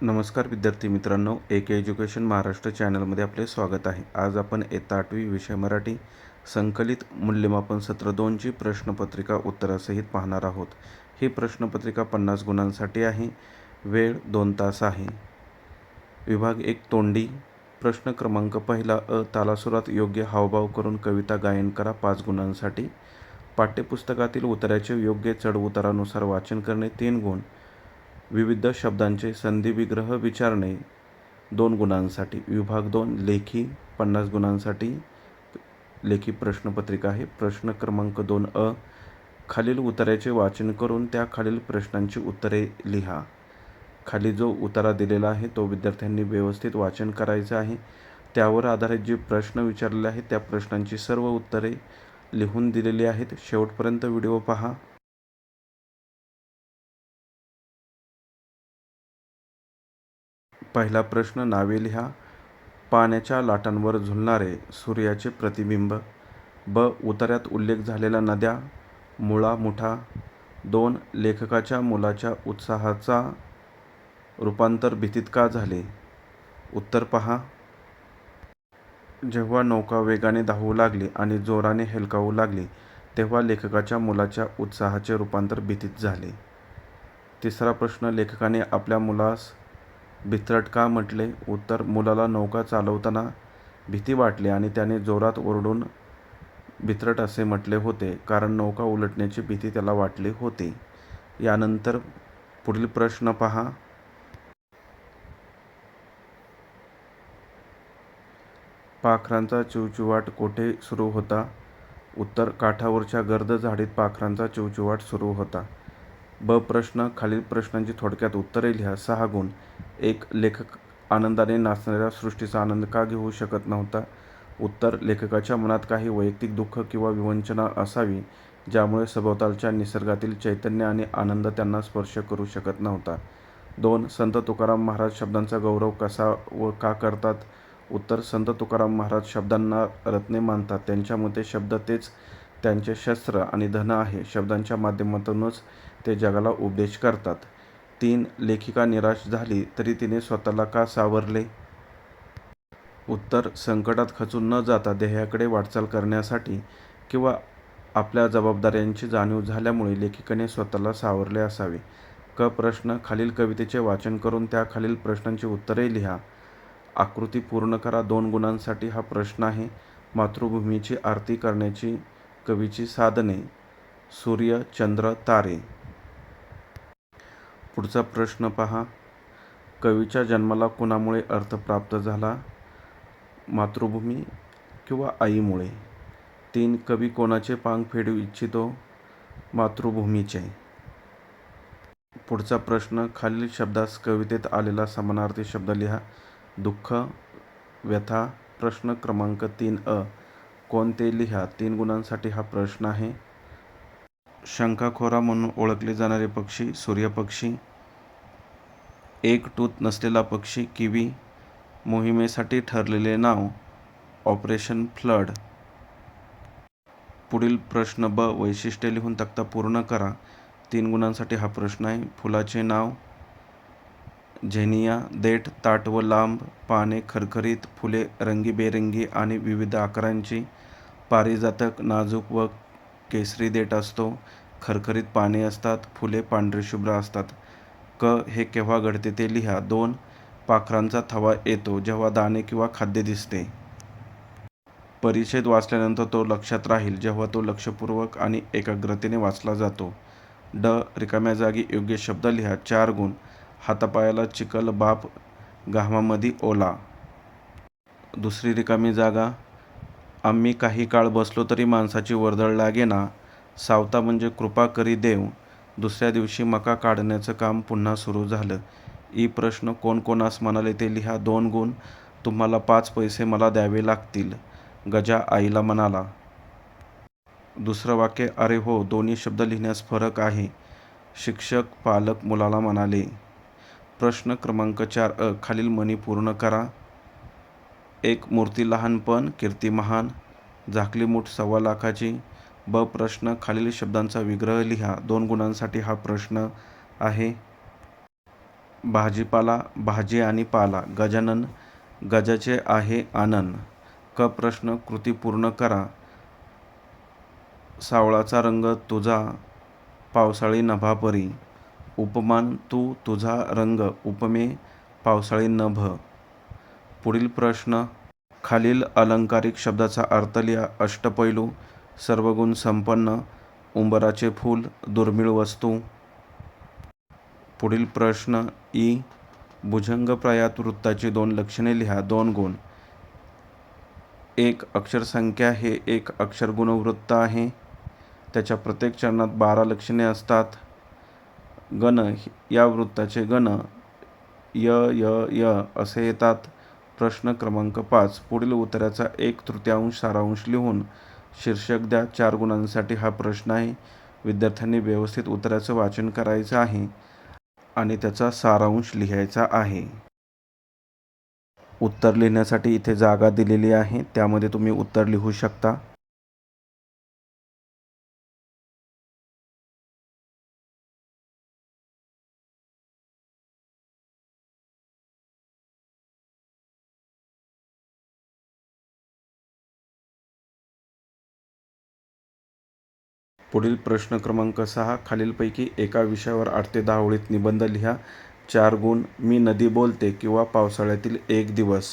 नमस्कार विद्यार्थी मित्रांनो, एक एज्युकेशन महाराष्ट्र चॅनलमध्ये आपले स्वागत आहे. आज आपण इयत्ता 8वी विषय मराठी संकलित मूल्यमापन सत्र 2ची प्रश्नपत्रिका उत्तरासहित पाहणार आहोत. ही प्रश्नपत्रिका 50 गुणांसाठी आहे. वेळ 2 तास आहे. विभाग 1 तोंडी. प्रश्न क्रमांक पहिला अ. तालासुरात योग्य हावभाव करून कविता गायन करा 5 गुणांसाठी. पाठ्यपुस्तकातील उत्तराचे योग्य चढउतारानुसार वाचन करणे 3 गुण. विविध शब्दांचे संधिविग्रह विचारणे 2 गुणांसाठी. विभाग 2 लेखी 50 गुणांसाठी लेखी प्रश्नपत्रिका आहे. प्रश्न क्रमांक 2 अ. खालील उताऱ्याचे वाचन करून त्या खालील प्रश्नांची उत्तरे लिहा. खाली जो उतारा दिलेला आहे तो विद्यार्थ्यांनी व्यवस्थित वाचन करायचं आहे. त्यावर आधारित जे प्रश्न विचारलेले आहेत त्या प्रश्नांची सर्व उत्तरे लिहून दिलेली आहेत. शेवटपर्यंत व्हिडिओ पहा. पहिला प्रश्न नावे लिहा. पाण्याच्या लाटांवर झुलणारे सूर्याचे प्रतिबिंब. ब. उतार्यात उल्लेख झालेल्या नद्या. मुळा मुठा. 2. लेखकाच्या मुलाच्या उत्साहाचा रूपांतर भीतीत का झाले? उत्तर पहा. जेव्हा नौका वेगाने धावू लागली आणि जोराने हेलकावू लागली तेव्हा लेखकाच्या मुलाच्या उत्साहाचे रूपांतर भीतीत झाले. तिसरा प्रश्न लेखकाने आपल्या मुलास भित्रट का म्हटले? उत्तर. मुलाला नौका चालवताना भीती वाटली आणि त्याने जोरात ओरडून भित्रट असे म्हटले होते कारण नौका उलटण्याची भीती त्याला वाटली होती. यानंतर पुढील प्रश्न पहा. पाखरांचा चिवचिवाट कोठे सुरू होता? उत्तर. काठावरच्या गर्द झाडीत पाखरांचा चिवचिवाट सुरू होता. ब. प्रश्न. खालील प्रश्नांची थोडक्यात उत्तरे लिहा. 6 गुण. 1. लेखक आनंदाने नाचणाऱ्या सृष्टीचा आनंद का घेऊ शकत नव्हता? उत्तर. लेखकाच्या मनात काही वैयक्तिक दुःख किंवा विवंचना असावी ज्यामुळे सभोवतालच्या निसर्गातील चैतन्य आणि आनंद त्यांना स्पर्श करू शकत नव्हता. 2. संत तुकाराम महाराज शब्दांचा गौरव कसा व का करतात? उत्तर. संत तुकाराम महाराज शब्दांना रत्ने मानतात. त्यांच्या मते शब्द तेच त्यांचे शस्त्र आणि धन आहे. शब्दांच्या माध्यमातूनच ते जगाला उपदेश करतात. 3. लेखिका निराश झाली तरी तिने स्वतःला का सावरले? उत्तर. संकटात खचून न जाता ध्येयाकडे वाटचाल करण्यासाठी किंवा आपल्या जबाबदाऱ्यांची जाणीव झाल्यामुळे लेखिकेने स्वतःला सावरले असावे. क. प्रश्न. खालील कवितेचे वाचन करून त्या खालील प्रश्नांची उत्तरे लिहा. आकृती पूर्ण करा 2 गुणांसाठी हा प्रश्न आहे. मातृभूमीची आरती करण्याची कवीची साधने. सूर्य, चंद्र, तारे. पुढचा प्रश्न पहा. कवीच्या जन्माला कुणामुळे अर्थ प्राप्त झाला? मातृभूमी किंवा आईमुळे. 3. कवी कोणाचे पांग फेडू इच्छितो? मातृभूमीचे. पुढचा प्रश्न. खालील शब्दास कवितेत आलेला समानार्थी शब्द लिहा. दुःख, व्यथा. प्रश्न क्रमांक 3 अ. कोणते लिहा. 3 गुणांसाठी हा प्रश्न आहे. शंखाखोरा म्हणून ओळखले जाणारे पक्षी. सूर्यपक्षी. एक टूथ नसलेला पक्षी. किवी. मोहिमेसाठी ठरलेले नाव. Operation flood. पुढील प्रश्न ब. वैशिष्ट्ये लिहून तक्ता पूर्ण करा. 3 गुणांसाठी हा प्रश्न आहे. फुलाचे नाव. झेनिया. देठ ताठ व लांब. पाने खरखरीत. फुले रंगीबेरंगी आणि विविध आकारांची. पारिजातक नाजूक व केसरी देठ असतो. खरखरीत पाने असतात. फुले पांढरीशुभ्र असतात. क. हे केव्हा घडते ते लिहा. 2. पाखरांचा थवा येतो जेव्हा दाणे किंवा खाद्य दिसते. परिच्छेद वाचल्यानंतर तो लक्षात राहील जेव्हा तो लक्षपूर्वक आणि एकाग्रतेने वाचला जातो. ड. रिकाम्या जागी योग्य शब्द लिहा. 4 गुण. हातापायाला चिखल बाप घामामधी ओला. दुसरी रिकामी जागा. आम्ही काही काळ बसलो तरी माणसाची वर्दळ लागेना. सावता म्हणजे कृपा करी देव. दुसऱ्या दिवशी मका काढण्याचं काम पुन्हा सुरू झालं. ई. प्रश्न. कोण कोणास म्हणाले ते लिहा. 2 गुण. तुम्हाला 5 पैसे मला द्यावे लागतील. गजा आईला म्हणाला. दुसरं वाक्य. अरे हो. दोन्ही शब्द लिहिण्यास फरक आहे. शिक्षक पालक मुलाला म्हणाले. प्रश्न क्रमांक 4 अ. खालील म्हणी पूर्ण करा. 1. मूर्ती लहानपण कीर्ती महान. झाकली मूठ 1.25 लाखाची. ब. प्रश्न. खालील शब्दांचा विग्रह लिहा. 2 गुणांसाठी हा प्रश्न आहे. भाजीपाला, भाजी आणि पाला. गजानन, गजाचे आहे आनन. क प्रश्न, कृती पूर्ण करा. सावळाचा रंग तुझा पावसाळी नभापरी. उपमान, तू तुझा रंग उपमे पावसाळी नभ. पुढील प्रश्न, खालील अलंकारिक शब्दाचा अर्थ लिहा. अष्टपैलू, सर्वगुण संपन्न, उंबराचे फूल, दुर्मिळ वस्तू. पुढील प्रश्न, ई भुजंगप्रायात वृत्ताची 2 लक्षणे लिहा. 2 गुण. 1. अक्षरसंख्या हे एक अक्षर गुणवृत्त आहे. त्याच्या प्रत्येक चरणात 12 लक्षणे असतात. गण, या वृत्ताचे गण य य य असे येतात. प्रश्न क्रमांक 5. पुढील उत्तराचा 1/3 सारांश लिहून शीर्षक द्या. 4 गुणांसाठी हा प्रश्न आहे. विद्यार्थ्यांनी व्यवस्थित उत्तराचं वाचन करायचं आहे आणि त्याचा सारांश लिहायचा आहे. उत्तर लिहिण्यासाठी इथे जागा दिलेली आहे, त्यामध्ये तुम्ही उत्तर लिहू शकता. पुढील प्रश्न क्रमांक 6. खालीलपैकी एका विषयावर 8 ते 10 ओळीत निबंध लिहा. 4 गुण. मी नदी बोलते किंवा पावसाळ्यातील एक दिवस.